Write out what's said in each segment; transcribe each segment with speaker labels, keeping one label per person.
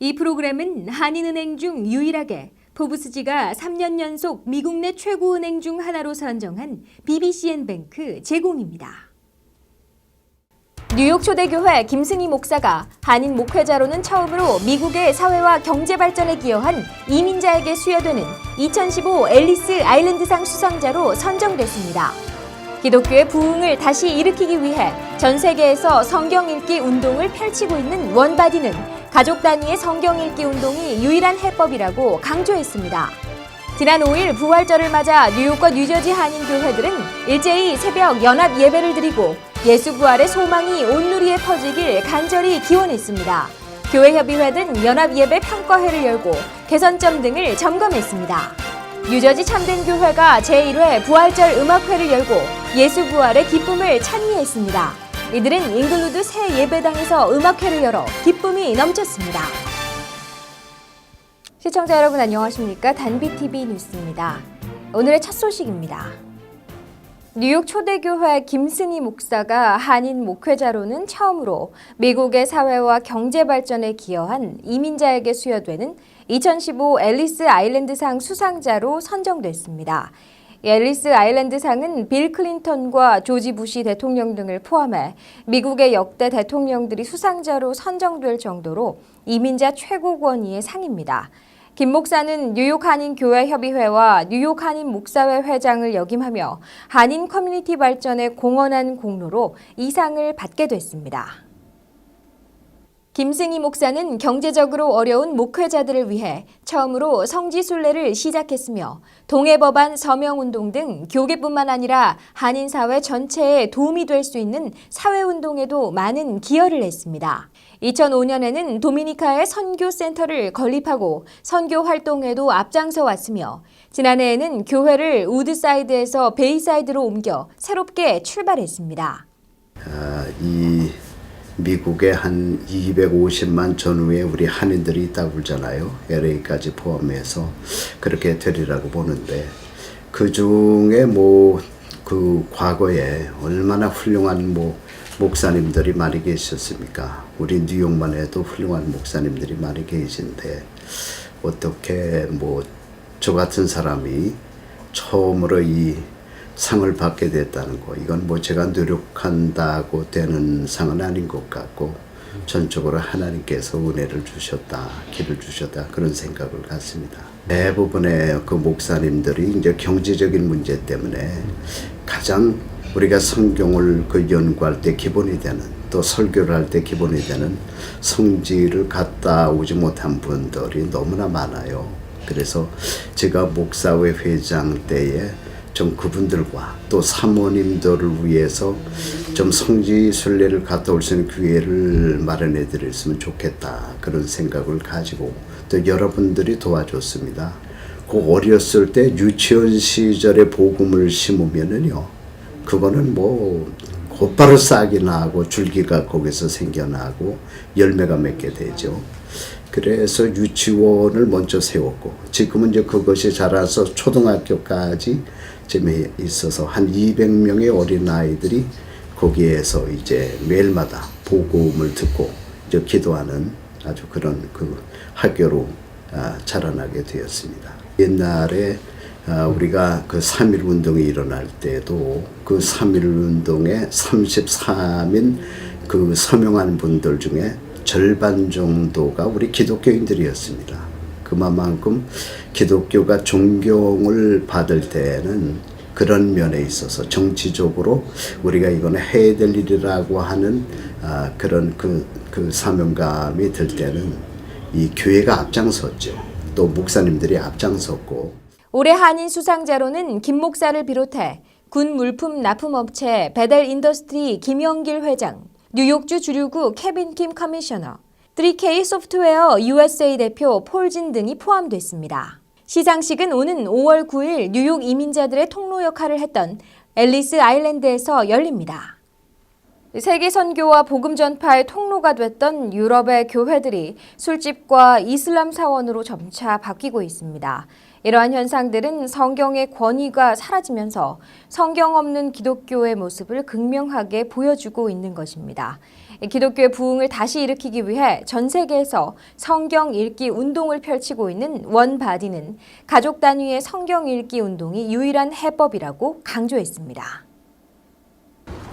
Speaker 1: 이 프로그램은 한인은행 중 유일하게 포브스지가 3년 연속 미국 내 최고 은행 중 하나로 선정한 BBCN뱅크 제공입니다. 뉴욕 초대교회 김승희 목사가 한인 목회자로는 처음으로 미국의 사회와 경제 발전에 기여한 이민자에게 수여되는 2015 앨리스 아일랜드상 수상자로 선정됐습니다. 기독교의 부흥을 다시 일으키기 위해 전 세계에서 성경 읽기 운동을 펼치고 있는 원바디는 가족 단위의 성경 읽기 운동이 유일한 해법이라고 강조했습니다. 지난 5일 부활절을 맞아 뉴욕과 뉴저지 한인 교회들은 일제히 새벽 연합 예배를 드리고 예수 부활의 소망이 온 누리에 퍼지길 간절히 기원했습니다. 교회협의회는 연합 예배 평가회를 열고 개선점 등을 점검했습니다. 뉴저지 참된교회가 제1회 부활절 음악회를 열고 예수 부활의 기쁨을 찬미했습니다. 이들은 잉글루드 새 예배당에서 음악회를 열어 기쁨이 넘쳤습니다. 시청자 여러분 안녕하십니까? 단비TV 뉴스입니다. 오늘의 첫 소식입니다. 뉴욕 초대교회 김승희 목사가 한인 목회자로는 처음으로 미국의 사회와 경제 발전에 기여한 이민자에게 수여되는 2015 앨리스 아일랜드상 수상자로 선정됐습니다. 앨리스 아일랜드상은 빌 클린턴과 조지 부시 대통령 등을 포함해 미국의 역대 대통령들이 수상자로 선정될 정도로 이민자 최고 권위의 상입니다. 김 목사는 뉴욕 한인교회협의회와 뉴욕 한인목사회 회장을 역임하며 한인 커뮤니티 발전에 공헌한 공로로 이 상을 받게 됐습니다. 김승희 목사는 경제적으로 어려운 목회자들을 위해 처음으로 성지순례를 시작했으며 동해법안 서명운동 등 교계뿐만 아니라 한인사회 전체에 도움이 될 수 있는 사회운동에도 많은 기여를 했습니다. 2005년에는 도미니카의 선교센터를 건립하고 선교 활동에도 앞장서 왔으며 지난해에는 교회를 우드사이드에서 베이사이드로 옮겨 새롭게 출발했습니다.
Speaker 2: 이 미국에 한 250만 전후에 우리 한인들이 있다고 그러잖아요. LA까지 포함해서 그렇게 되리라고 보는데 그 중에 그 과거에 얼마나 훌륭한 목사님들이 많이 계셨습니까? 우리 뉴욕만 해도 훌륭한 목사님들이 많이 계신데 어떻게 저 같은 사람이 처음으로 이 상을 받게 됐다는 거, 이건 제가 노력한다고 되는 상은 아닌 것 같고 전적으로 하나님께서 은혜를 주셨다, 길을 주셨다, 그런 생각을 갖습니다. 대부분의 그 목사님들이 이제 경제적인 문제 때문에 가장 우리가 성경을 연구할 때 기본이 되는, 또 설교를 할 때 기본이 되는 성지를 갔다 오지 못한 분들이 너무나 많아요. 그래서 제가 목사회 회장 때에 좀 그분들과 또 사모님들을 위해서 좀 성지 순례를 갔다 올 수 있는 기회를 마련해 드렸으면 좋겠다, 그런 생각을 가지고 또 여러분들이 도와줬습니다. 그 어렸을 때 유치원 시절에 복음을 심으면은요, 그거는 곧바로 싹이 나고 줄기가 거기서 생겨나고 열매가 맺게 되죠. 그래서 유치원을 먼저 세웠고 지금은 이제 그것이 자라서 초등학교까지 있어서 한 200명의 어린아이들이 거기에서 이제 매일마다 복음을 듣고 이제 기도하는 아주 그런 그 학교로 자라나게 되었습니다. 옛날에 우리가 그 3.1 운동이 일어날 때도 그 3.1 운동에 33인 그 서명한 분들 중에 절반 정도가 우리 기독교인들이었습니다. 그만큼 기독교가 존경을 받을 때는 그런 면에 있어서 정치적으로 우리가 이거는 해야 될 일이라고 하는 그런 그 사명감이 들 때는 이 교회가 앞장섰죠. 또 목사님들이 앞장섰고.
Speaker 1: 올해 한인 수상자로는 김 목사를 비롯해 군 물품 납품업체 배달 인더스트리 김영길 회장, 뉴욕주 주류구 케빈 킴 커미셔너, 3K 소프트웨어 USA 대표 폴진 등이 포함됐습니다. 시상식은 오는 5월 9일 뉴욕 이민자들의 통로 역할을 했던 앨리스 아일랜드에서 열립니다. 세계 선교와 복음 전파의 통로가 됐던 유럽의 교회들이 술집과 이슬람 사원으로 점차 바뀌고 있습니다. 이러한 현상들은 성경의 권위가 사라지면서 성경 없는 기독교의 모습을 극명하게 보여주고 있는 것입니다. 기독교의 부흥을 다시 일으키기 위해 전 세계에서 성경 읽기 운동을 펼치고 있는 원바디는 가족 단위의 성경 읽기 운동이 유일한 해법이라고 강조했습니다.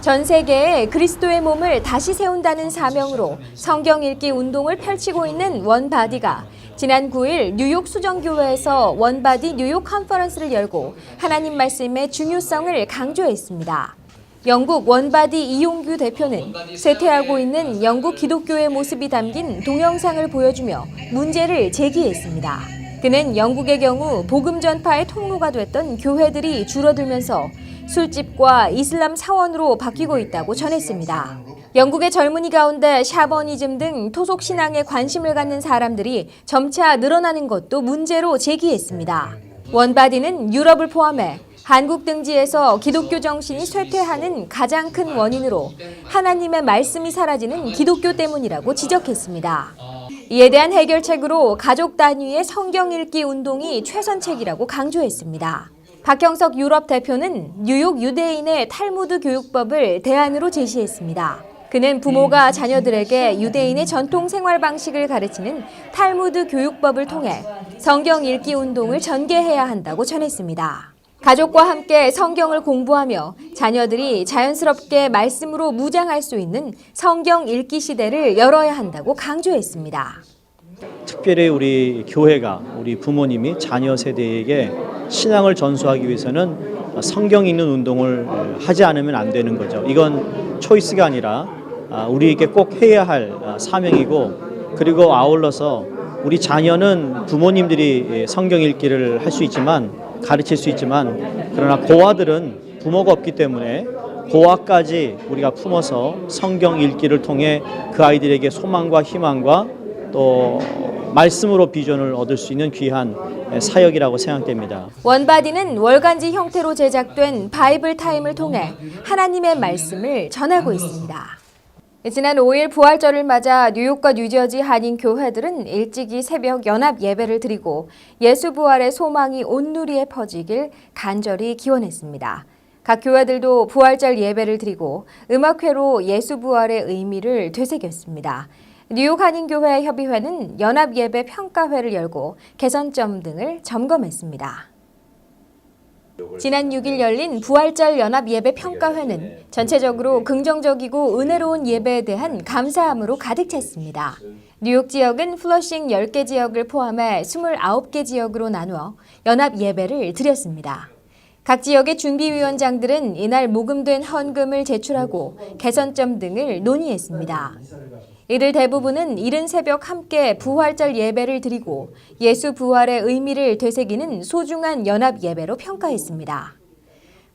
Speaker 1: 전 세계에 그리스도의 몸을 다시 세운다는 사명으로 성경 읽기 운동을 펼치고 있는 원바디가 지난 9일 뉴욕 수정교회에서 원바디 뉴욕 컨퍼런스를 열고 하나님 말씀의 중요성을 강조했습니다. 영국 원바디 이용규 대표는 쇠퇴하고 있는 영국 기독교의 모습이 담긴 동영상을 보여주며 문제를 제기했습니다. 그는 영국의 경우 복음 전파의 통로가 됐던 교회들이 줄어들면서 술집과 이슬람 사원으로 바뀌고 있다고 전했습니다. 영국의 젊은이 가운데 샤머니즘 등 토속 신앙에 관심을 갖는 사람들이 점차 늘어나는 것도 문제로 제기했습니다. 원바디는 유럽을 포함해 한국 등지에서 기독교 정신이 쇠퇴하는 가장 큰 원인으로 하나님의 말씀이 사라지는 기독교 때문이라고 지적했습니다. 이에 대한 해결책으로 가족 단위의 성경 읽기 운동이 최선책이라고 강조했습니다. 박형석 유럽 대표는 뉴욕 유대인의 탈무드 교육법을 대안으로 제시했습니다. 그는 부모가 자녀들에게 유대인의 전통 생활 방식을 가르치는 탈무드 교육법을 통해 성경 읽기 운동을 전개해야 한다고 전했습니다. 가족과 함께 성경을 공부하며 자녀들이 자연스럽게 말씀으로 무장할 수 있는 성경 읽기 시대를 열어야 한다고 강조했습니다.
Speaker 3: 특별히 우리 교회가, 우리 부모님이 자녀 세대에게 신앙을 전수하기 위해서는 성경 읽는 운동을 하지 않으면 안 되는 거죠. 이건 초이스가 아니라 우리에게 꼭 해야 할 사명이고, 그리고 아울러서 우리 자녀는 부모님들이 성경 읽기를 할 수 있지만, 가르칠 수 있지만, 그러나 고아들은 부모가 없기 때문에 고아까지 우리가 품어서 성경 읽기를 통해 그 아이들에게 소망과 희망과 또 말씀으로 비전을 얻을 수 있는 귀한 사역이라고 생각됩니다.
Speaker 1: 원바디는 월간지 형태로 제작된 바이블 타임을 통해 하나님의 말씀을 전하고 있습니다. 지난 5일 부활절을 맞아 뉴욕과 뉴저지 한인 교회들은 일찍이 새벽 연합 예배를 드리고 예수 부활의 소망이 온 누리에 퍼지길 간절히 기원했습니다. 각 교회들도 부활절 예배를 드리고 음악회로 예수 부활의 의미를 되새겼습니다. 뉴욕 한인교회 협의회는 연합 예배 평가회를 열고 개선점 등을 점검했습니다. 지난 6일 열린 부활절 연합 예배 평가회는 전체적으로 긍정적이고 은혜로운 예배에 대한 감사함으로 가득 찼습니다. 뉴욕 지역은 플러싱 10개 지역을 포함해 29개 지역으로 나누어 연합 예배를 드렸습니다. 각 지역의 준비위원장들은 이날 모금된 헌금을 제출하고 개선점 등을 논의했습니다. 이들 대부분은 이른 새벽 함께 부활절 예배를 드리고 예수 부활의 의미를 되새기는 소중한 연합 예배로 평가했습니다.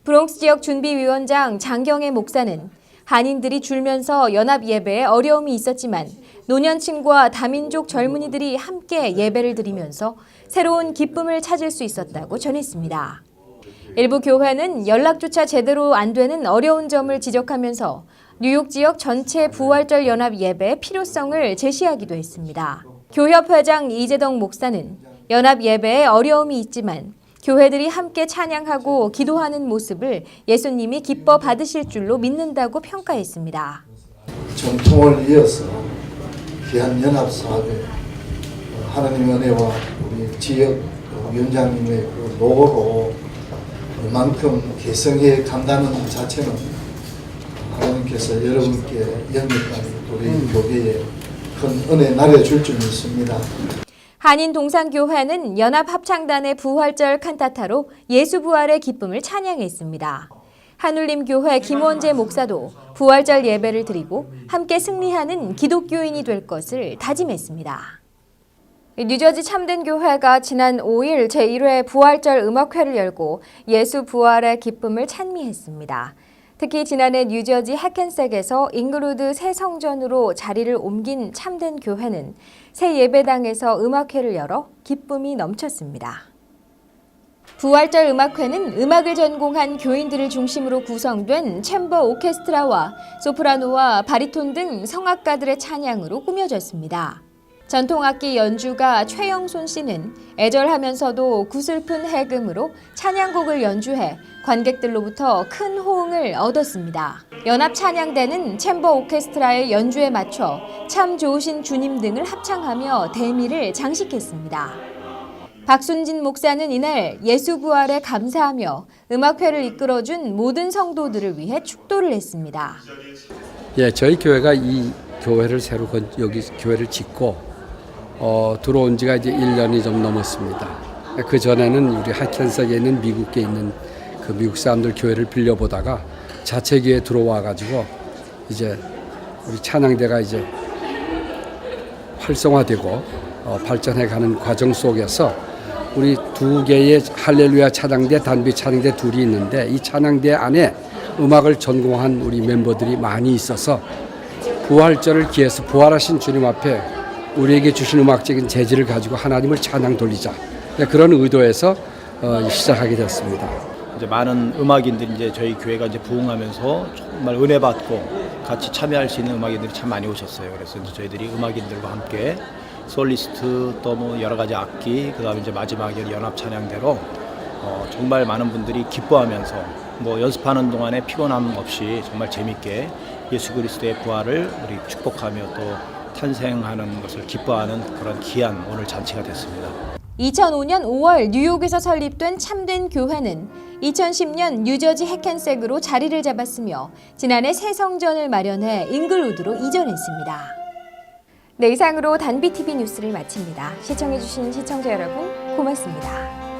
Speaker 1: 브롱스 지역 준비위원장 장경애 목사는 한인들이 줄면서 연합 예배에 어려움이 있었지만 노년층과 다민족 젊은이들이 함께 예배를 드리면서 새로운 기쁨을 찾을 수 있었다고 전했습니다. 일부 교회는 연락조차 제대로 안 되는 어려운 점을 지적하면서 뉴욕 지역 전체 부활절 연합 예배의 필요성을 제시하기도 했습니다. 교협회장 이재덕 목사는 연합 예배에 어려움이 있지만 교회들이 함께 찬양하고 기도하는 모습을 예수님이 기뻐 받으실 줄로 믿는다고 평가했습니다.
Speaker 4: 전통을 이어서 귀한 연합 사업에 하나님의 은혜와 우리 지역 위원장님의 그 노고로 그만큼 개성해 간다는 자체는 하나님께서 여러분께 영역까지 우리 교회에 큰 은혜 나려줄 줄 믿습니다.
Speaker 1: 한인동산교회는 연합합창단의 부활절 칸타타로 예수 부활의 기쁨을 찬양했습니다. 한울림교회 김원재 목사도 부활절 예배를 드리고 함께 승리하는 기독교인이 될 것을 다짐했습니다. 뉴저지 참된교회가 지난 5일 제1회 부활절 음악회를 열고 예수 부활의 기쁨을 찬미했습니다. 특히 지난해 뉴저지 해켄색에서 잉그루드 새 성전으로 자리를 옮긴 참된교회는 새 예배당에서 음악회를 열어 기쁨이 넘쳤습니다. 부활절 음악회는 음악을 전공한 교인들을 중심으로 구성된 챔버 오케스트라와 소프라노와 바리톤 등 성악가들의 찬양으로 꾸며졌습니다. 전통악기 연주가 최영손 씨는 애절하면서도 구슬픈 해금으로 찬양곡을 연주해 관객들로부터 큰 호응을 얻었습니다. 연합 찬양대는 챔버 오케스트라의 연주에 맞춰 참 좋으신 주님 등을 합창하며 대미를 장식했습니다. 박순진 목사는 이날 예수 부활에 감사하며 음악회를 이끌어준 모든 성도들을 위해 축도를 했습니다.
Speaker 5: 예, 저희 교회가 이 교회를 새로 여기 교회를 짓고 들어온 지가 이제 1년이 좀 넘었습니다. 그 전에는 우리 하켄석에 있는 미국에 있는 그 미국 사람들 교회를 빌려보다가 자체 교회에 들어와 가지고 이제 우리 찬양대가 이제 활성화되고 발전해가는 과정 속에서 우리 두 개의 할렐루야 찬양대, 단비 찬양대 둘이 있는데 이 찬양대 안에 음악을 전공한 우리 멤버들이 많이 있어서 부활절을 기해서 부활하신 주님 앞에 우리에게 주신 음악적인 재질을 가지고 하나님을 찬양 돌리자 그런 의도에서 시작하게 됐습니다.
Speaker 3: 이제 많은 음악인들이 이제 저희 교회가 이제 부흥하면서 정말 은혜 받고 같이 참여할 수 있는 음악인들이 참 많이 오셨어요. 그래서 이제 저희들이 음악인들과 함께 솔리스트 또 뭐 여러 가지 악기 그다음에 이제 마지막에 연합 찬양대로 정말 많은 분들이 기뻐하면서 뭐 연습하는 동안에 피곤함 없이 정말 재밌게 예수 그리스도의 부활을 우리 축복하며 또 탄생하는 것을 기뻐하는 그런 귀한 오늘 잔치가 됐습니다.
Speaker 1: 2005년 5월 뉴욕에서 설립된 참된 교회는 2010년 뉴저지 해켄색으로 자리를 잡았으며 지난해 새 성전을 마련해 잉글우드로 이전했습니다. 네, 이상으로 단비TV 뉴스를 마칩니다. 시청해주신 시청자 여러분 고맙습니다.